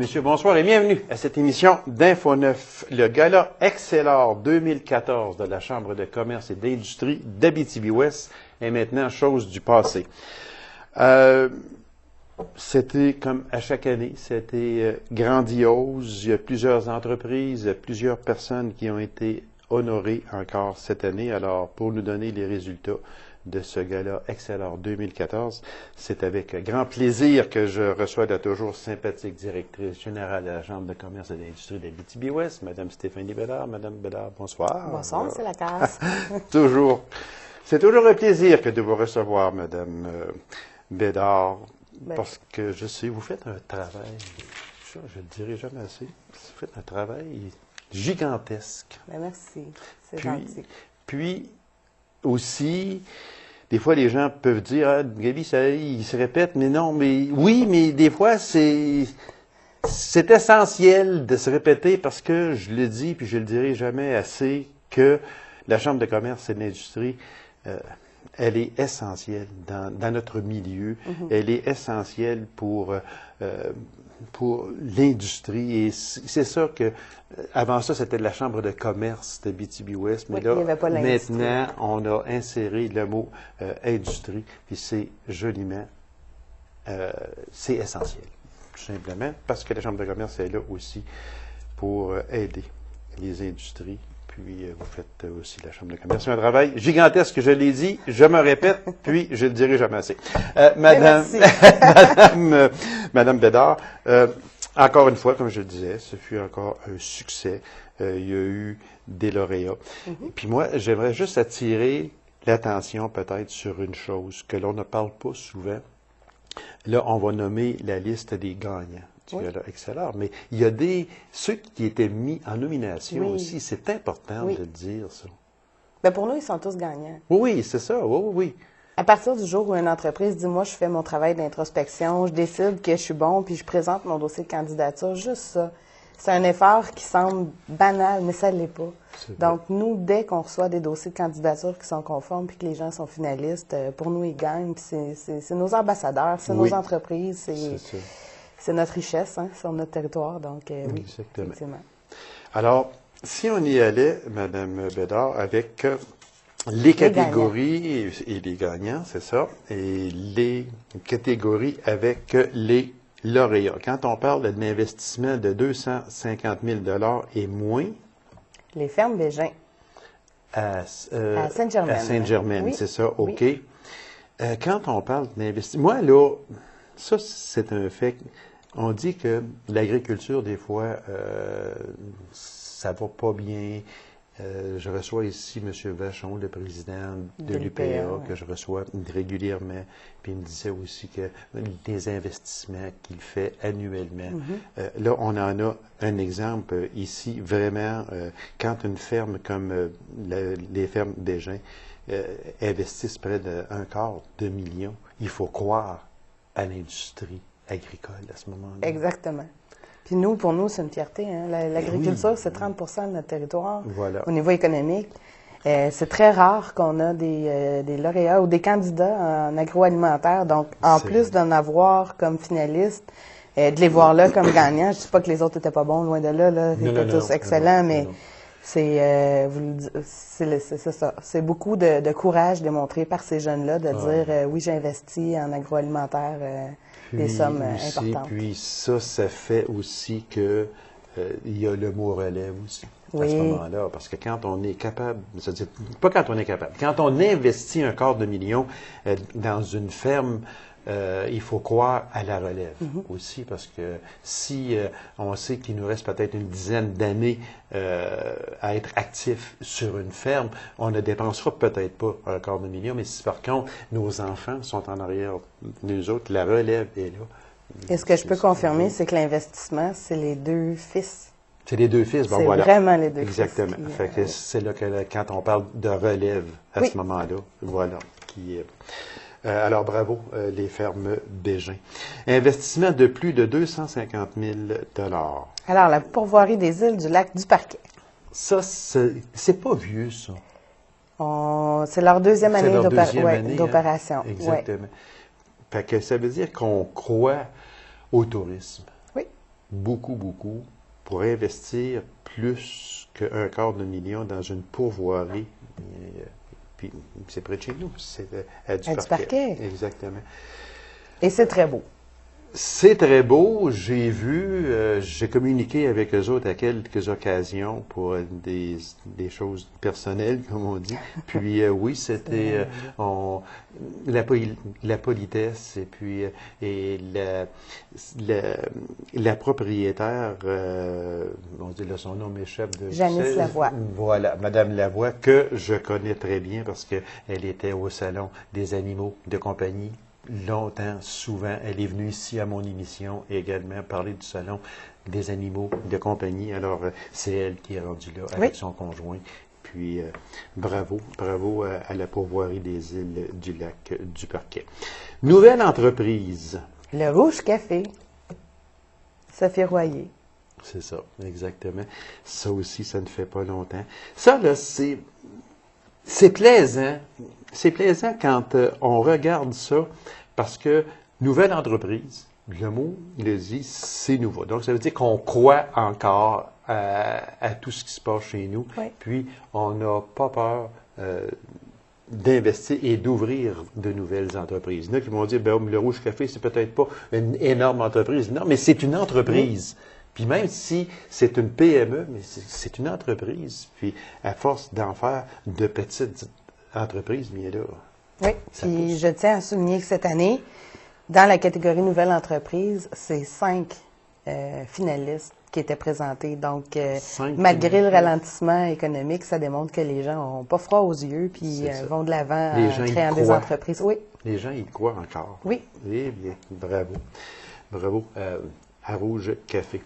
messieurs, bonsoir et bienvenue à cette émission d'Info 9, le gala Excelor 2014 de la Chambre de commerce et d'industrie d'Abitibi-Ouest est maintenant chose du passé. C'était comme à chaque année, c'était grandiose. Il y a plusieurs entreprises, plusieurs personnes qui ont été honorées encore cette année. Alors, pour nous donner les résultats de ce gala Excelor 2014, c'est avec grand plaisir que je reçois la toujours sympathique directrice générale de la Chambre de commerce et d'industrie d'Abitibi-Ouest, Mme Stéphanie Bédard. Madame Bédard, bonsoir. Bonsoir, c'est la casse. C'est toujours un plaisir que de vous recevoir, Madame Bédard, parce que je sais, vous faites un travail, je ne le dirai jamais assez, vous faites un travail gigantesque. Ben merci, c'est gentil. Puis, aussi, des fois, les gens peuvent dire, ah, Gaby, ça, il se répète, mais non, mais oui, mais des fois, c'est essentiel de se répéter parce que je le dis, puis je le dirai jamais assez, que la Chambre de commerce et d'industrie, elle est essentielle dans notre milieu. Mm-hmm. Elle est essentielle pour l'industrie. Et c'est ça que, avant ça, c'était la Chambre de commerce d'Abitibi-Ouest. Mais oui, là, maintenant, on a inséré le mot industrie. Puis c'est joliment, c'est essentiel. Tout simplement, parce que la Chambre de commerce est là aussi pour aider les industries. Puis vous faites aussi la Chambre de commerce. C'est un travail gigantesque, je l'ai dit, je me répète, puis je le dirai jamais assez. Madame Bédard, encore une fois, comme je le disais, ce fut encore un succès. Il y a eu des lauréats. Mm-hmm. Puis moi, j'aimerais juste attirer l'attention peut-être sur une chose que l'on ne parle pas souvent. Là, on va nommer la liste des gagnants. Du gala Excelor, mais il y a ceux qui étaient mis en nomination aussi. C'est important de le dire, ça. Bien, pour nous, ils sont tous gagnants. Oui, c'est ça. Oui. À partir du jour où une entreprise dit, moi, je fais mon travail d'introspection, je décide que je suis bon, puis je présente mon dossier de candidature, juste ça. C'est un effort qui semble banal, mais ça ne l'est pas. Donc, nous, dès qu'on reçoit des dossiers de candidature qui sont conformes, puis que les gens sont finalistes, pour nous, ils gagnent. Puis c'est nos ambassadeurs, c'est nos entreprises, c'est notre richesse sur notre territoire, donc oui, effectivement. Alors, si on y allait, Mme Bédard, avec les catégories et les gagnants, c'est ça, et les catégories avec les lauréats. Quand on parle d'un investissement de 250 000 $ et moins... Les fermes Bégin. À Sainte-Germaine. À Sainte-Germaine, oui. C'est ça, OK. Oui. Quand on parle d'investissement... Moi, là, ça, c'est un fait... On dit que l'agriculture, des fois, ça va pas bien. Je reçois ici M. Vachon, le président de l'UPA, que je reçois régulièrement. Puis il me disait aussi que les investissements qu'il fait annuellement. Là, on en a un exemple ici, vraiment, quand une ferme comme les fermes Bégin investissent près d'un quart de million, il faut croire à l'industrie agricole à ce moment-là. Exactement. Puis nous, pour nous, c'est une fierté. Hein? L'agriculture, c'est 30 % de notre territoire au niveau économique. C'est très rare qu'on a des lauréats ou des candidats en agroalimentaire. Donc, en plus d'en avoir comme finalistes, de les voir là comme gagnants, je ne dis pas que les autres n'étaient pas bons, loin de là. Ils étaient tous excellents, mais c'est ça. C'est beaucoup de courage démontré par ces jeunes-là de dire oui, j'ai investi en agroalimentaire. Des sommes importantes. Puis ça fait aussi que il y a le mot relève aussi à ce moment-là. Parce que quand on est capable, c'est-à-dire, pas quand on est capable, quand on investit un quart de million dans une ferme, il faut croire à la relève aussi, parce que si on sait qu'il nous reste peut-être une dizaine d'années à être actif sur une ferme, on ne dépensera peut-être pas un quart de million, mais si par contre nos enfants sont en arrière nous autres, la relève est là. Et ce que je peux confirmer, c'est que l'investissement, c'est les deux fils. C'est les deux fils, bon c'est voilà. Vraiment les deux Exactement. fils. Fait que c'est là que quand on parle de relève à ce moment-là, voilà, qui est... alors, bravo, les fermes Bégin. Investissement de plus de 250 000 $. Alors, la pourvoirie des îles du lac du Parquet. Ça, c'est pas vieux, ça. C'est leur deuxième année d'opération. Exactement. Fait que ça veut dire qu'on croit au tourisme. Oui. beaucoup, beaucoup, pour investir plus qu'1/4 million dans une pourvoirie. Puis c'est près de chez nous, c'est à Du-Parquet. Exactement. Et c'est très beau. C'est très beau. J'ai vu, j'ai communiqué avec eux autres à quelques occasions pour des choses personnelles, comme on dit. Puis oui, c'était la politesse et puis et la propriétaire, on dit là, son nom m'échappe de Janice Lavoie. Voilà, Madame Lavoie, que je connais très bien parce qu'elle était au salon des animaux de compagnie. Longtemps, souvent, elle est venue ici à mon émission et également parler du salon des animaux de compagnie. Alors, c'est elle qui est rendue là avec son conjoint. Puis, bravo à la pourvoirie des îles du lac du Parquet. Nouvelle entreprise. Le Rouge Café. Sophie Royer. C'est ça, exactement. Ça aussi, ça ne fait pas longtemps. Ça, là, c'est plaisant. C'est plaisant quand on regarde ça parce que nouvelle entreprise, le mot le dit, c'est nouveau. Donc, ça veut dire qu'on croit encore à tout ce qui se passe chez nous. Oui. Puis, on n'a pas peur d'investir et d'ouvrir de nouvelles entreprises. Il y en a qui vont dire, ben, le Rouge Café, c'est peut-être pas une énorme entreprise. Non, mais c'est une entreprise. Oui. Puis même si c'est une PME, mais c'est une entreprise. Puis, à force d'en faire de petites entreprises, bien là. Oui, puis je tiens à souligner que cette année, dans la catégorie Nouvelle entreprise, c'est 5 finalistes qui étaient présentés. Donc, malgré le ralentissement économique, ça démontre que les gens n'ont pas froid aux yeux puis vont de l'avant en créant des entreprises. Oui. Les gens y croient encore. Oui. Eh bien, bravo. Bravo à Rouge Café.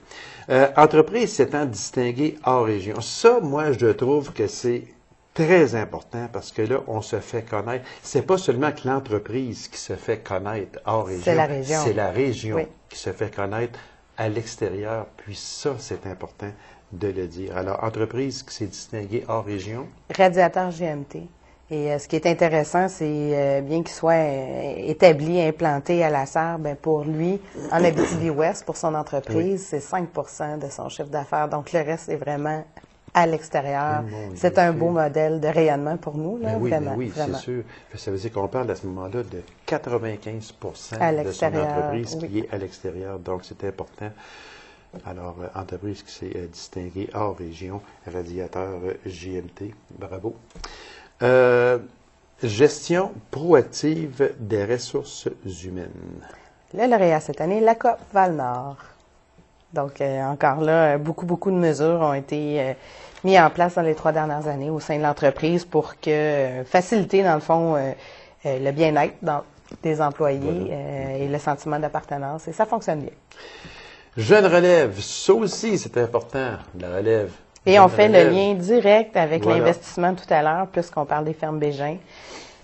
Entreprise s'étant distinguée hors région. Ça, moi, je trouve que c'est très important parce que là, on se fait connaître. C'est pas seulement que l'entreprise qui se fait connaître hors région. C'est la région. C'est la région qui se fait connaître à l'extérieur. Puis ça, c'est important de le dire. Alors, entreprise qui s'est distinguée hors région. Radiateur GMT. Et ce qui est intéressant, c'est bien qu'il soit établi, implanté à la Sarre, ben pour lui, en Abitibi-Ouest, pour son entreprise, c'est 5 de son chiffre d'affaires. Donc, le reste est vraiment à l'extérieur. C'est un beau modèle de rayonnement pour nous, là, oui, vraiment. Oui, c'est sûr. Ça veut dire qu'on parle à ce moment-là de 95 de son entreprise qui est à l'extérieur. Donc, c'est important. Alors, entreprise qui s'est distinguée hors région, radiateur GMT. Bravo. Gestion proactive des ressources humaines. Le lauréat cette année, la COP Val-Nord. Donc, encore là, beaucoup de mesures ont été mises en place dans les 3 dernières années au sein de l'entreprise pour faciliter, dans le fond, le bien-être des employés et le sentiment d'appartenance. Et ça fonctionne bien. Jeune relève, ça aussi, c'est important, la relève. Et on fait le lien direct avec l'investissement tout à l'heure, puisqu'on parle des fermes Bégin.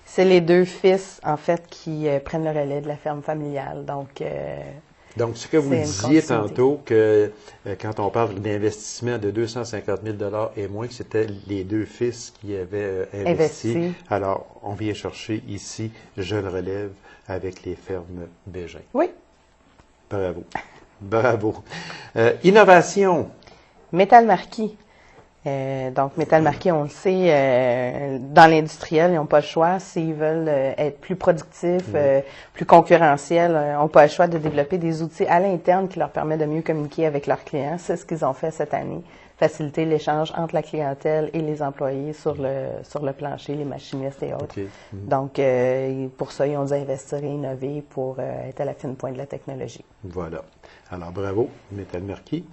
C'est les 2 fils, en fait, qui prennent le relais de la ferme familiale. Donc, ce que vous disiez tantôt, que quand on parle d'investissement de 250 000 $ et moins, que c'était les 2 fils qui avaient investi. Alors, on vient chercher ici Jeune relève avec les fermes Bégin. Oui. Bravo. Bravo. Innovation. Métal Marquis. Donc, Métal Marquis, on le sait, dans l'industriel, ils n'ont pas le choix. S'ils veulent être plus productifs, plus concurrentiels, ils n'ont pas le choix de développer des outils à l'interne qui leur permettent de mieux communiquer avec leurs clients. C'est ce qu'ils ont fait cette année. Faciliter l'échange entre la clientèle et les employés sur le plancher, les machinistes et autres. Okay. Donc, pour ça, ils ont dû investir et innover pour être à la fine pointe de la technologie. Voilà. Alors, bravo, Métal Marquis.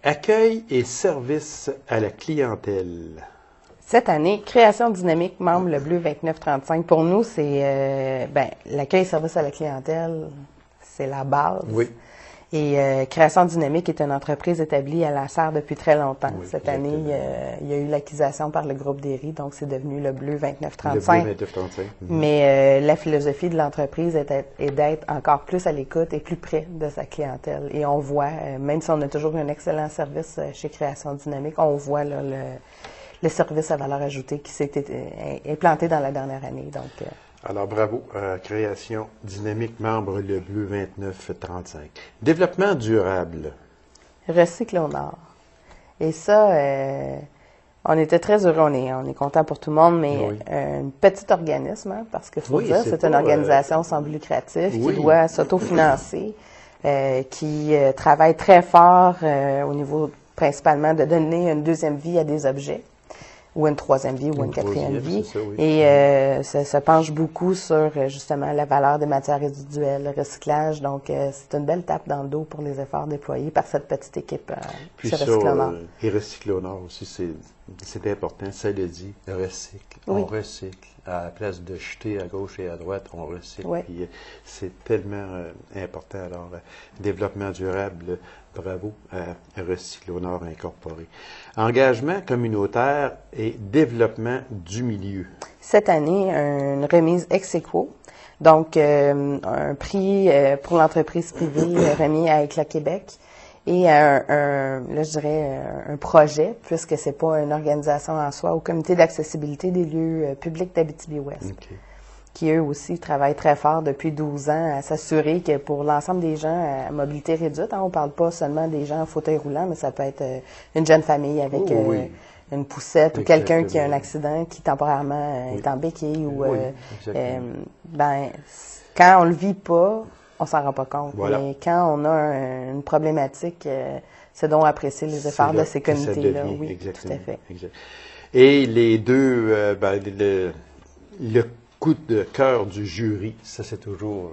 Accueil et service à la clientèle. Cette année, création dynamique, membre le Bleu 2935. Pour nous, c'est l'accueil et service à la clientèle, c'est la base. Oui. Et Création dynamique est une entreprise établie à la Sarre depuis très longtemps. Oui, cette année, il y a eu l'acquisition par le groupe Derry, donc c'est devenu le Bleu 2935. Le Bleu 2935. Mais la philosophie de l'entreprise est d'être encore plus à l'écoute et plus près de sa clientèle. Et on voit, même si on a toujours eu un excellent service chez Création dynamique, on voit là, le service à valeur ajoutée qui s'est implanté dans la dernière année. Donc, alors, bravo. Création dynamique, membre le Bleu 2935. Développement durable. Recycle au Nord. Et ça, on était très heureux. On est content pour tout le monde, mais un petit organisme, hein, parce qu'il faut dire, c'est une organisation sans but lucratif qui doit s'autofinancer, qui travaille très fort au niveau principalement de donner une deuxième vie à des objets, ou une troisième vie, ou une quatrième vie. Ça, et ça se penche beaucoup sur, justement, la valeur des matières résiduelles, le recyclage. Donc, c'est une belle tape dans le dos pour les efforts déployés par cette petite équipe chez Recycle au Nord. Et Recycle au Nord aussi, c'est important. Ça le dit, recycle. On recycle. À la place de jeter à gauche et à droite, on recycle. Puis, c'est tellement important. Alors, développement durable, bravo à Recycle au Nord Incorporé. Engagement communautaire et développement du milieu. Cette année, une remise ex aequo. Donc, un prix pour l'entreprise privée remis à Éclat Québec. Et là, je dirais un projet, puisque c'est pas une organisation en soi, au comité d'accessibilité des lieux publics d'Abitibi-Ouest, qui eux aussi travaillent très fort depuis 12 ans à s'assurer que pour l'ensemble des gens à mobilité réduite, hein, on parle pas seulement des gens en fauteuil roulant, mais ça peut être une jeune famille avec une poussette ou quelqu'un qui a un accident qui temporairement est en béquille ou quand on le vit pas, on s'en rend pas compte. Mais quand on a une problématique, c'est donc apprécier les efforts de ces comités-là. Oui, tout à fait. Exact. Et les deux, le coup de cœur du jury, ça c'est toujours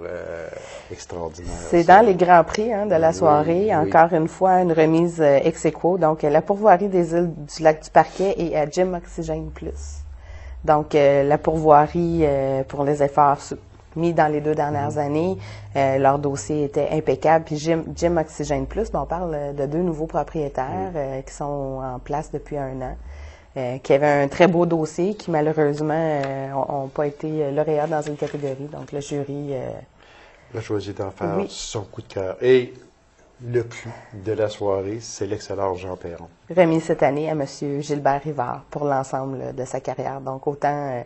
extraordinaire. C'est dans les grands prix de la soirée. Encore une fois, une remise ex aequo. Donc, la pourvoirie des îles du lac du Parquet et à Jim Oxygène Plus. Donc, la pourvoirie pour les efforts mis dans les 2 dernières années. Leur dossier était impeccable. Puis Jim Oxygène Plus, on parle de 2 nouveaux propriétaires qui sont en place depuis 1 an, qui avaient un très beau dossier, qui malheureusement n'ont pas été lauréats dans une catégorie. Donc le jury a choisi d'en faire son coup de cœur. Et le clou de la soirée, c'est l'excellent Jean Perron. Remis cette année à M. Gilbert Rivard pour l'ensemble de sa carrière. Donc autant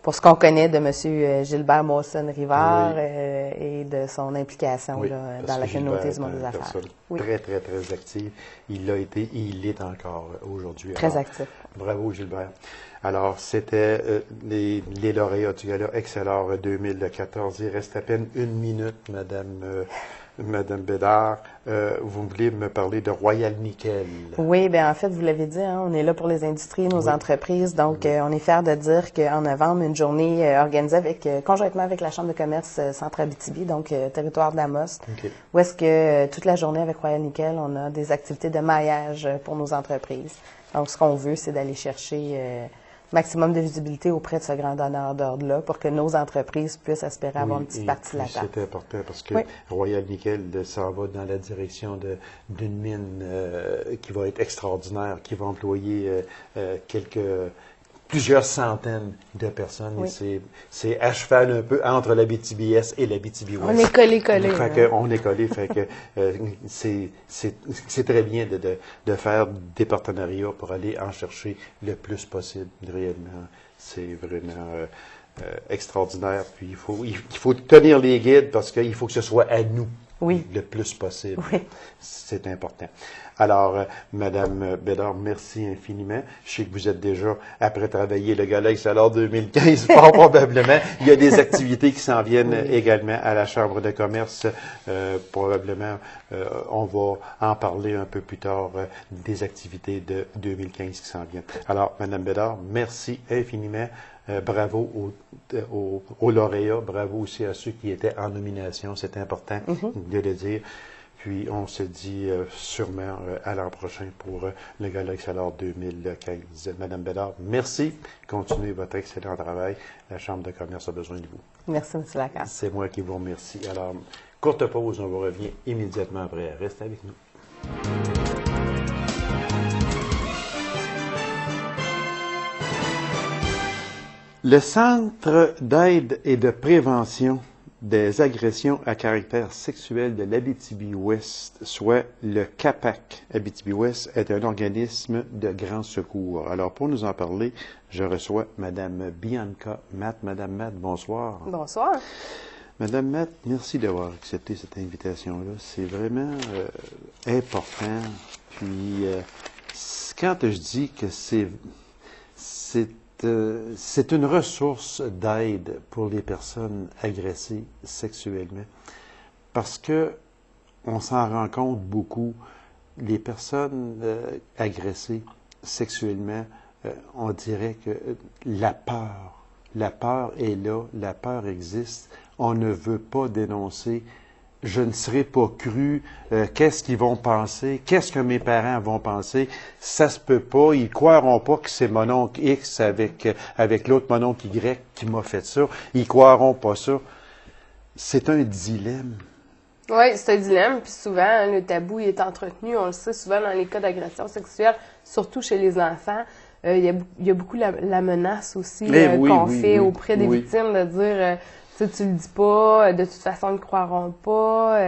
pour ce qu'on connaît de M. Gilbert Mawson-Rivard et de son implication dans la communauté du monde des affaires. Très, très, très active. Il l'a été et il l'est encore aujourd'hui. Très actif. Bravo, Gilbert. Alors, c'était les lauréats du Gala Excellor 2014. Il reste à peine 1 minute, Madame Bédard. Vous voulez me parler de Royal Nickel? Oui, bien en fait, vous l'avez dit, hein, on est là pour les industries, nos entreprises. Donc, on est fiers de dire qu'en novembre, une journée organisée conjointement avec la Chambre de commerce Centre-Abitibi, donc territoire de l'Amos, où est-ce que toute la journée avec Royal Nickel, on a des activités de maillage pour nos entreprises. Donc, ce qu'on veut, c'est d'aller chercher maximum de visibilité auprès de ce grand donneur d'ordre-là pour que nos entreprises puissent espérer avoir une petite partie de la table. C'est important parce que Royal Nickel s'en va dans la direction d'une mine qui va être extraordinaire, qui va employer plusieurs centaines de personnes. Et c'est à cheval un peu entre l'Abitibi-Est et l'Abitibi-Ouest. On est collé. On est collé. Fait que c'est très bien de faire des partenariats pour aller en chercher le plus possible. Réellement, c'est vraiment extraordinaire. Puis il faut tenir les guides parce qu'il faut que ce soit à nous. Le plus possible. C'est important. Alors, Madame Bédard, merci infiniment. Je sais que vous êtes déjà, après travailler le Gala Excellor 2015, fort probablement. Il y a des activités qui s'en viennent également à la Chambre de commerce. Probablement, on va en parler un peu plus tard des activités de 2015 qui s'en viennent. Alors, Madame Bédard, merci infiniment. Bravo aux lauréats, bravo aussi à ceux qui étaient en nomination, c'est important de le dire. Puis on se dit sûrement à l'an prochain pour le Gala Excellor 2015. Madame Bédard, merci. Continuez votre excellent travail. La Chambre de commerce a besoin de vous. Merci, M. Lacasse. C'est moi qui vous remercie. Alors, courte pause, on vous revient immédiatement après. Restez avec nous. Le Centre d'aide et de prévention des agressions à caractère sexuel de l'Abitibi-Ouest, soit le CAPAC Abitibi-Ouest, est un organisme de grand secours. Alors, pour nous en parler, je reçois Mme Bianca Matt. Mme Matt, bonsoir. Bonsoir. Madame Matt, merci d'avoir accepté cette invitation-là. C'est vraiment important Puis, quand je dis que c'est une ressource d'aide pour les personnes agressées sexuellement, parce que on s'en rend compte beaucoup, les personnes agressées sexuellement, on dirait que la peur est là, la peur existe, on ne veut pas dénoncer. Je ne serai pas cru, qu'est-ce qu'ils vont penser, qu'est-ce que mes parents vont penser, ça se peut pas, ils croiront pas que c'est mon oncle X avec l'autre mon oncle Y qui m'a fait ça, ils croiront pas ça. C'est un dilemme. Oui, c'est un dilemme, puis souvent, hein, le tabou il est entretenu, on le sait souvent dans les cas d'agression sexuelle, surtout chez les enfants. Il y a beaucoup la menace aussi qu'on fait auprès des victimes de dire tu le dis pas, de toute façon, ils ne croiront pas.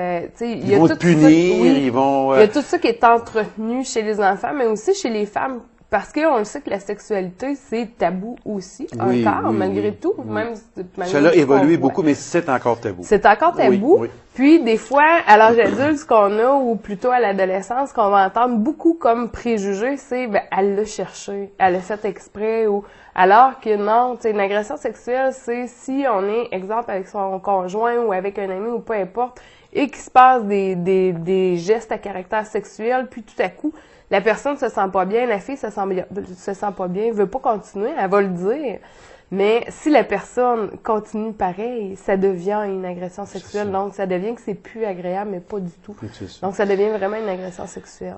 Ils vont te punir, ils vont... Il y a tout ça qui est entretenu chez les enfants, mais aussi chez les femmes, parce qu'on le sait que la sexualité, c'est tabou aussi, encore, malgré tout. Même cela a évolué beaucoup, mais c'est encore tabou. C'est encore tabou. Puis, des fois, à l'âge adulte, ce qu'on a, ou plutôt à l'adolescence, qu'on va entendre beaucoup comme préjugé, c'est ben, elle l'a cherché, elle l'a fait exprès, ou alors que non, tu sais, une agression sexuelle, c'est si on est, exemple, avec son conjoint ou avec un ami ou peu importe, et qu'il se passe des gestes à caractère sexuel, puis tout à coup, la personne se sent pas bien, la fille se sent pas bien, veut pas continuer, elle va le dire. Mais si la personne continue pareil, ça devient une agression sexuelle. Donc, ça devient que c'est plus agréable, mais pas du tout. Donc, ça devient vraiment une agression sexuelle.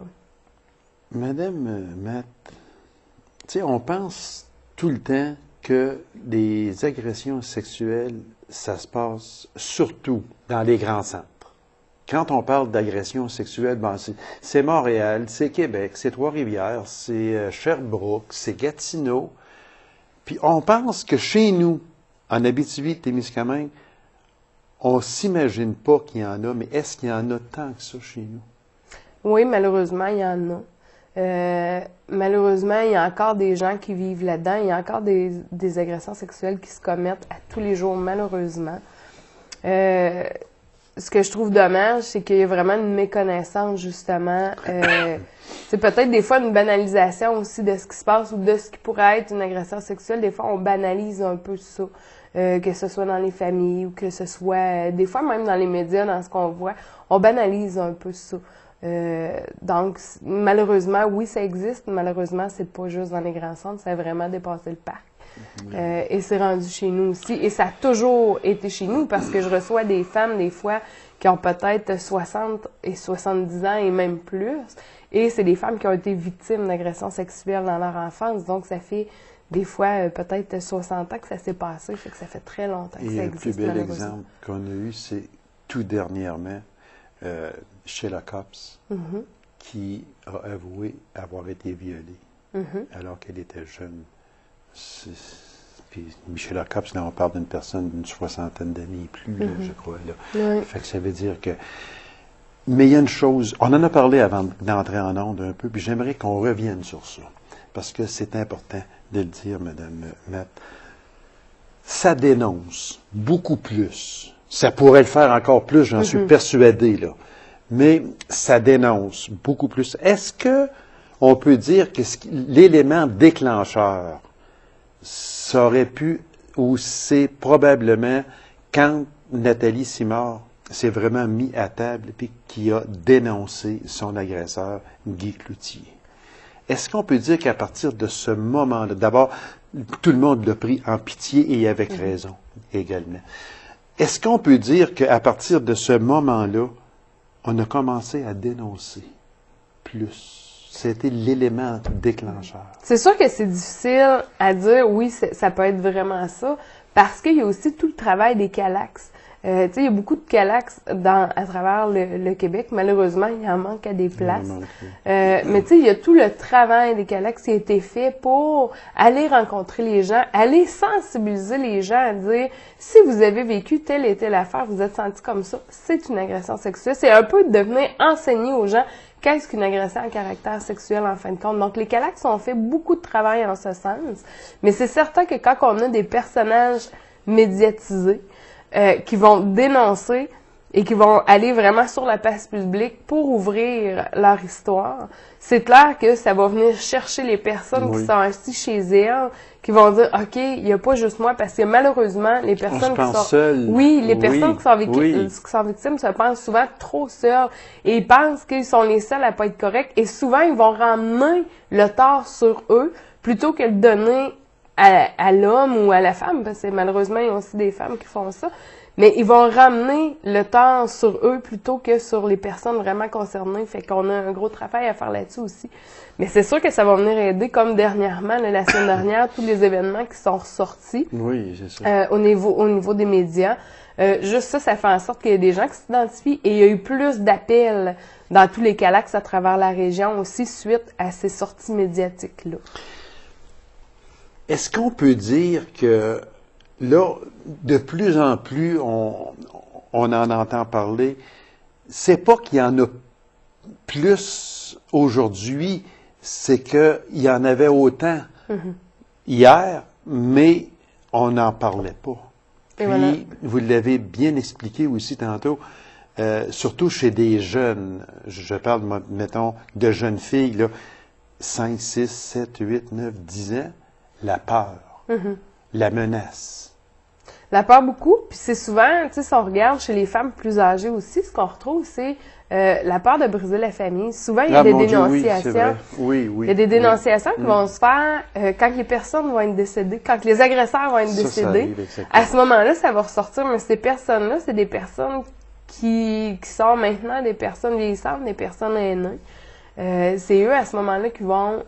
Madame Matt, tu sais, on pense tout le temps que les agressions sexuelles, ça se passe surtout dans les grands centres. Quand on parle d'agression sexuelle, ben c'est Montréal, c'est Québec, c'est Trois-Rivières, c'est Sherbrooke, c'est Gatineau. Puis on pense que chez nous, en Abitibi-Témiscamingue, on ne s'imagine pas qu'il y en a, mais est-ce qu'il y en a tant que ça chez nous? Oui, malheureusement, il y en a. Malheureusement, il y a encore des gens qui vivent là-dedans. Il y a encore des agressions sexuelles qui se commettent à tous les jours, malheureusement. Ce que je trouve dommage, c'est qu'il y a vraiment une méconnaissance, justement. C'est peut-être des fois une banalisation aussi de ce qui se passe ou de ce qui pourrait être une agression sexuelle. Des fois, on banalise un peu ça, que ce soit dans les familles ou que ce soit, des fois même dans les médias, dans ce qu'on voit, on banalise un peu ça. Donc, malheureusement, oui, ça existe. Malheureusement, c'est pas juste dans les grands centres, ça a vraiment dépassé le parc. Et c'est rendu chez nous aussi. Et ça a toujours été chez nous parce que je reçois des femmes, des fois, qui ont peut-être 60 et 70 ans et même plus. Et c'est des femmes qui ont été victimes d'agressions sexuelles dans leur enfance. Donc, ça fait des fois peut-être 60 ans que ça s'est passé. Fait que ça fait très longtemps que ça existe. Et le plus bel exemple qu'on a eu, c'est tout dernièrement Sheila Copps, qui a avoué avoir été violée alors qu'elle était jeune. Puis Michel Copps, là, on parle d'une personne d'une soixantaine d'années et plus, là, je crois. Là. Fait que ça veut dire que... Mais il y a une chose, on en a parlé avant d'entrer en onde un peu, puis j'aimerais qu'on revienne sur ça, parce que c'est important de le dire, Madame Matt. Ça dénonce beaucoup plus. Ça pourrait le faire encore plus, j'en suis persuadé, là. Mais ça dénonce beaucoup plus. Est-ce que on peut dire que l'élément déclencheur, ça aurait pu, ou c'est probablement quand Nathalie Simard s'est vraiment mis à table et qui a dénoncé son agresseur, Guy Cloutier. Est-ce qu'on peut dire qu'à partir de ce moment-là, d'abord, tout le monde l'a pris en pitié et avec raison également. Est-ce qu'on peut dire qu'à partir de ce moment-là, on a commencé à dénoncer plus? C'était l'élément déclencheur. C'est sûr que c'est difficile à dire, oui, ça peut être vraiment ça, parce qu'il y a aussi tout le travail des calax. Tu sais, il y a beaucoup de calax à travers le Québec. Malheureusement, il en manque à des places. Mais tu sais, il y a tout le travail des calax qui a été fait pour aller rencontrer les gens, aller sensibiliser les gens à dire, si vous avez vécu telle et telle affaire, vous êtes senti comme ça, c'est une agression sexuelle. C'est un peu de venir enseigner aux gens qu'est-ce qu'une agression à caractère sexuel en fin de compte. Donc, les calax ont fait beaucoup de travail en ce sens. Mais c'est certain que quand on a des personnages médiatisés, qui vont dénoncer, et qui vont aller vraiment sur la place publique pour ouvrir leur histoire, c'est clair que ça va venir chercher les personnes qui sont assises chez elles, qui vont dire, OK, il n'y a pas juste moi, parce que malheureusement, les personnes qui sont... Seul. Oui, les personnes qui sont victimes se pensent souvent trop seules et ils pensent qu'ils sont les seuls à pas être corrects et souvent, ils vont ramener le tort sur eux plutôt que le donner à l'homme ou à la femme, parce que malheureusement, il y a aussi des femmes qui font ça. Mais ils vont ramener le temps sur eux plutôt que sur les personnes vraiment concernées. Fait qu'on a un gros travail à faire là-dessus aussi. Mais c'est sûr que ça va venir aider, comme dernièrement, la semaine dernière, tous les événements qui sont ressortis. Oui, c'est ça. Au niveau des médias. Juste ça fait en sorte qu'il y a des gens qui s'identifient et il y a eu plus d'appels dans tous les calax à travers la région aussi suite à ces sorties médiatiques-là. Est-ce qu'on peut dire que là, de plus en plus, on en entend parler. C'est pas qu'il y en a plus aujourd'hui, c'est qu'il y en avait autant hier, mais on n'en parlait pas. Puis, voilà. Vous l'avez bien expliqué aussi tantôt, surtout chez des jeunes, je parle, mettons, de jeunes filles, là, 5, 6, 7, 8, 9, 10 ans, la peur, la menace. La peur beaucoup, puis c'est souvent, tu sais, si on regarde chez les femmes plus âgées aussi, ce qu'on retrouve, c'est la peur de briser la famille. Souvent, il y a des dénonciations. Oui, il y a des dénonciations qui vont se faire quand les personnes vont être décédées, quand les agresseurs vont être décédés. À ce moment-là, ça va ressortir, mais ces personnes-là, c'est des personnes qui sont maintenant des personnes vieillissantes, des personnes aînées. C'est eux, à ce moment-là, qui vont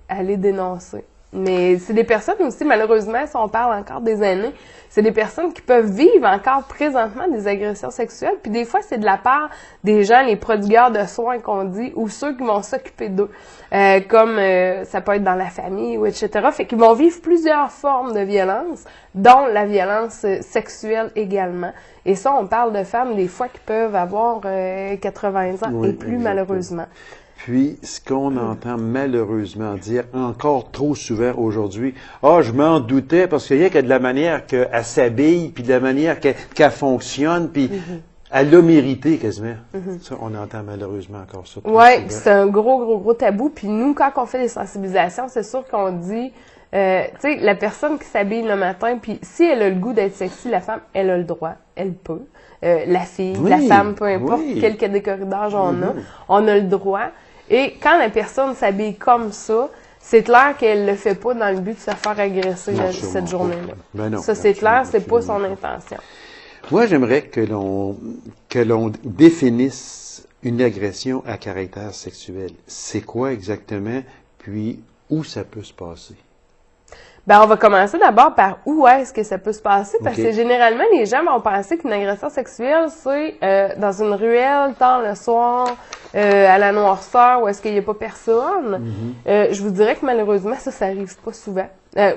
aller dénoncer. Mais c'est des personnes aussi, malheureusement, si on parle encore des aînés, c'est des personnes qui peuvent vivre encore présentement des agressions sexuelles. Puis des fois, c'est de la part des gens, les prodigueurs de soins qu'on dit, ou ceux qui vont s'occuper d'eux. Comme ça peut être dans la famille, ou etc. Fait qu'ils vont vivre plusieurs formes de violence, dont la violence sexuelle également. Et ça, on parle de femmes, des fois, qui peuvent avoir 80 ans et plus, malheureusement. Puis, ce qu'on entend malheureusement dire encore trop souvent aujourd'hui, « Ah, je m'en doutais parce qu'il y a que de la manière qu'elle s'habille, puis de la manière qu'elle fonctionne, puis elle l'a mérité quasiment. Ça, on entend malheureusement encore ça. Oui, c'est un gros tabou. Puis nous, quand on fait des sensibilisations, c'est sûr qu'on dit, tu sais, la personne qui s'habille le matin, puis si elle a le goût d'être sexy, la femme, elle a le droit, elle peut. La fille, la femme, peu importe quel catégorie d'âge on a le droit. Et quand la personne s'habille comme ça, c'est clair qu'elle le fait pas dans le but de se faire agresser cette journée-là. Ben ça, c'est clair, c'est pas son intention. Moi, j'aimerais que l'on définisse une agression à caractère sexuel. C'est quoi exactement, puis où ça peut se passer? Ben, on va commencer d'abord par où est-ce que ça peut se passer, parce que généralement, les gens vont penser qu'une agression sexuelle, c'est dans une ruelle, tard le soir, à la noirceur, où est-ce qu'il n'y a pas personne. Je vous dirais que malheureusement, ça arrive pas souvent.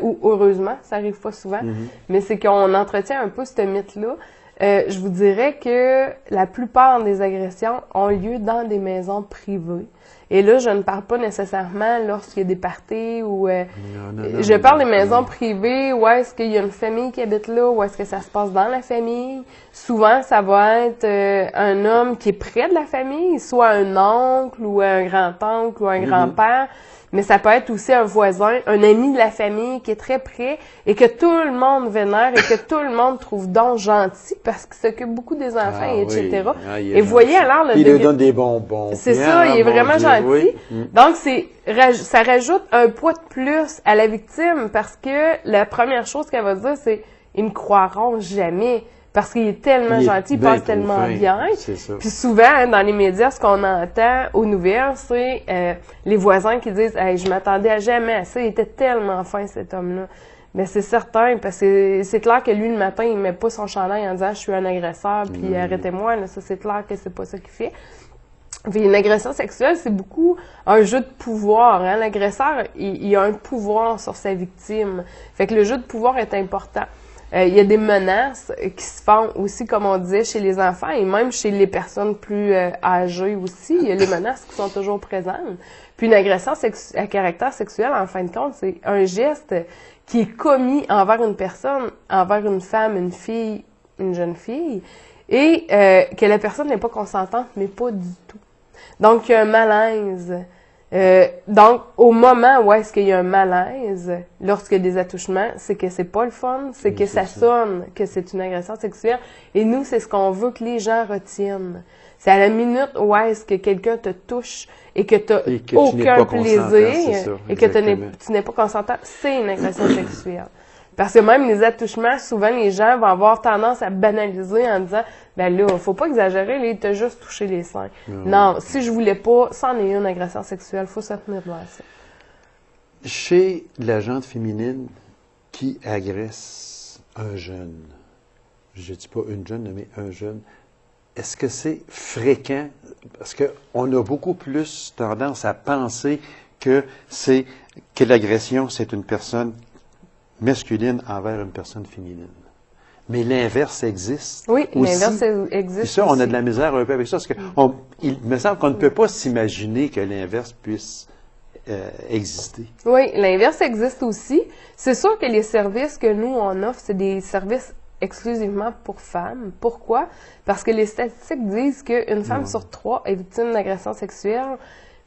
Ou heureusement, ça arrive pas souvent. Mais c'est qu'on entretient un peu ce mythe-là. Je vous dirais que la plupart des agressions ont lieu dans des maisons privées. Et là, je ne parle pas nécessairement lorsqu'il y a des parties ou... je parle des maisons privées où est-ce qu'il y a une famille qui habite là, où est-ce que ça se passe dans la famille. Souvent, ça va être un homme qui est près de la famille, soit un oncle ou un grand-oncle ou un grand-père. Mais ça peut être aussi un voisin, un ami de la famille qui est très près et que tout le monde vénère et que tout le monde trouve donc gentil parce qu'il s'occupe beaucoup des enfants, etc. Et vous voyez alors le degré... Il lui donne des bonbons. C'est ça, il est vraiment gentil. Donc, ça rajoute un poids de plus à la victime parce que la première chose qu'elle va dire, c'est « ils me croiront jamais ». Parce qu'il est tellement gentil, il passe tellement bien. Puis souvent, dans les médias, ce qu'on entend aux nouvelles, c'est les voisins qui disent hey, « je m'attendais à jamais à ça, il était tellement fin cet homme-là ». Mais c'est certain, parce que c'est clair que lui, le matin, il met pas son chandail en disant « je suis un agresseur, puis arrêtez-moi ». Ça, c'est clair que c'est pas ça qu'il fait. Puis une agression sexuelle, c'est beaucoup un jeu de pouvoir. Hein? L'agresseur, il a un pouvoir sur sa victime. Fait que le jeu de pouvoir est important. Il y a des menaces qui se font aussi, comme on disait, chez les enfants et même chez les personnes plus âgées aussi. Il y a les menaces qui sont toujours présentes. Puis une agression à caractère sexuel, en fin de compte, c'est un geste qui est commis envers une personne, envers une femme, une fille, une jeune fille. et que la personne n'est pas consentante, mais pas du tout. Donc, il y a un malaise. Donc, au moment où est-ce qu'il y a un malaise, lorsqu'il y a des attouchements, c'est que c'est pas le fun, c'est que ça sonne, que c'est une agression sexuelle. Et nous, c'est ce qu'on veut que les gens retiennent. C'est à la minute où est-ce que quelqu'un te touche et que tu n'as aucun plaisir et que tu n'es pas consentant, c'est une agression sexuelle. Parce que même les attouchements, souvent, les gens vont avoir tendance à banaliser en disant « Ben là, faut pas exagérer, là, il t'a juste touché les seins. » Non, si je voulais pas, c'en est une agression sexuelle, faut se tenir devant ça. Chez la gente féminine qui agresse un jeune, je dis pas une jeune, mais un jeune, est-ce que c'est fréquent? Parce qu'on a beaucoup plus tendance à penser que l'agression, c'est une personne masculine envers une personne féminine. Mais l'inverse existe. Oui, l'inverse existe. Et ça, on a de la misère un peu avec ça, parce il me semble qu'on ne peut pas s'imaginer que l'inverse puisse exister. Oui, l'inverse existe aussi. C'est sûr que les services que nous, on offre, c'est des services exclusivement pour femmes. Pourquoi? Parce que les statistiques disent qu'une femme sur 3 est victime d'agression sexuelle,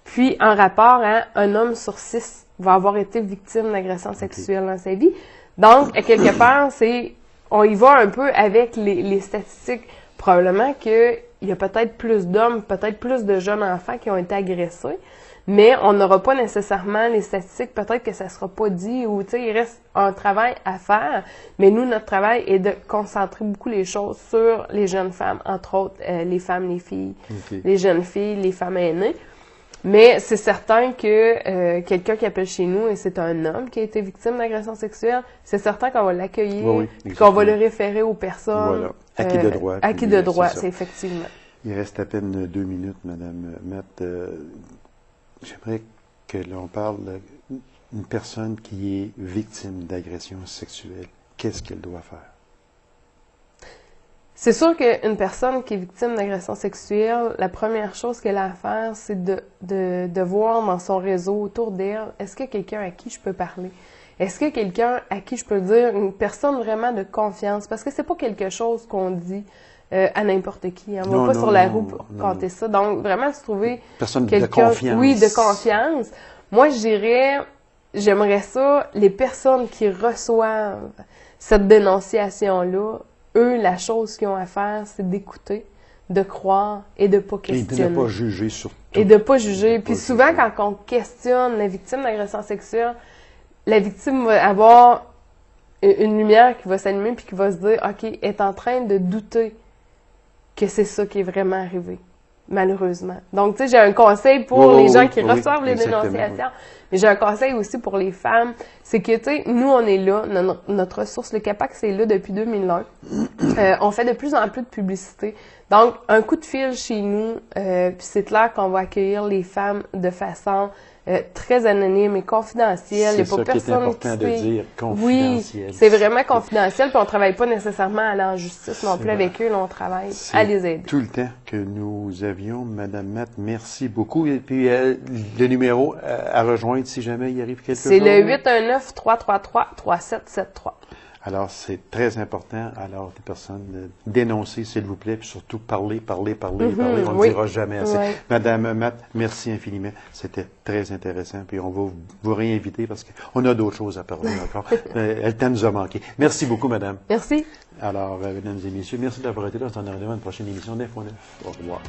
puis en rapport à un homme sur 6 va avoir été victime d'agression sexuelle dans sa vie. Donc, à quelque part, on y va un peu avec les statistiques. Probablement qu'il y a peut-être plus d'hommes, peut-être plus de jeunes enfants qui ont été agressés, mais on n'aura pas nécessairement les statistiques. Peut-être que ça ne sera pas dit ou, tu sais, il reste un travail à faire. Mais nous, notre travail est de concentrer beaucoup les choses sur les jeunes femmes, entre autres les femmes, les filles, les jeunes filles, les femmes aînées. Mais c'est certain que quelqu'un qui appelle chez nous et c'est un homme qui a été victime d'agression sexuelle, c'est certain qu'on va l'accueillir et qu'on va le référer aux personnes. Voilà. Acquis de droit. Acquis de droit, c'est effectivement. Il reste à peine 2 minutes, Madame Matt. J'aimerais que l'on parle d'une personne qui est victime d'agression sexuelle. Qu'est-ce qu'elle doit faire? C'est sûr qu'une personne qui est victime d'agression sexuelle, la première chose qu'elle a à faire, c'est de voir dans son réseau autour d'elle, est-ce qu'il y a quelqu'un à qui je peux parler? Est-ce qu'il y a quelqu'un à qui je peux dire, une personne vraiment de confiance? Parce que c'est pas quelque chose qu'on dit à n'importe qui. On ne va pas sur la roue pour compter ça. Donc, vraiment, se trouver quelqu'un... de confiance. Oui, de confiance. Moi, je dirais, j'aimerais ça, les personnes qui reçoivent cette dénonciation-là, eux, la chose qu'ils ont à faire, c'est d'écouter, de croire et de ne pas questionner. Et de ne pas juger surtout. Et de ne pas juger. Puis souvent, quand on questionne la victime d'agression sexuelle, la victime va avoir une lumière qui va s'allumer puis qui va se dire, OK, elle est en train de douter que c'est ça qui est vraiment arrivé, malheureusement. Donc, tu sais, j'ai un conseil pour les gens qui reçoivent les dénonciations, mais j'ai un conseil aussi pour les femmes, c'est que, tu sais, nous, on est là, notre ressource, le CAPAC, c'est là depuis 2001. On fait de plus en plus de publicité. Donc, un coup de fil chez nous, puis c'est clair qu'on va accueillir les femmes de façon très anonyme et confidentielle. C'est ça qui est important de dire, confidentiel. Oui, c'est vraiment confidentiel, puis on ne travaille pas nécessairement à aller en justice non plus avec eux, là, on travaille à les aider. Tout le temps que nous avions, Madame Matt, merci beaucoup. Et puis, le numéro à rejoindre si jamais il arrive quelque chose. C'est le 819-333-3773. Alors, c'est très important, alors, les personnes, dénoncer, s'il vous plaît, puis surtout parler. On ne dira jamais assez. Oui. Madame Matt, merci infiniment. C'était très intéressant, puis on va vous réinviter parce qu'on a d'autres choses à parler encore. Le temps nous a manqué. Merci beaucoup, Madame. Merci. Alors, mesdames et messieurs, merci d'avoir été là. On se donne rendez-vous à une prochaine émission d'Info 9. Au revoir.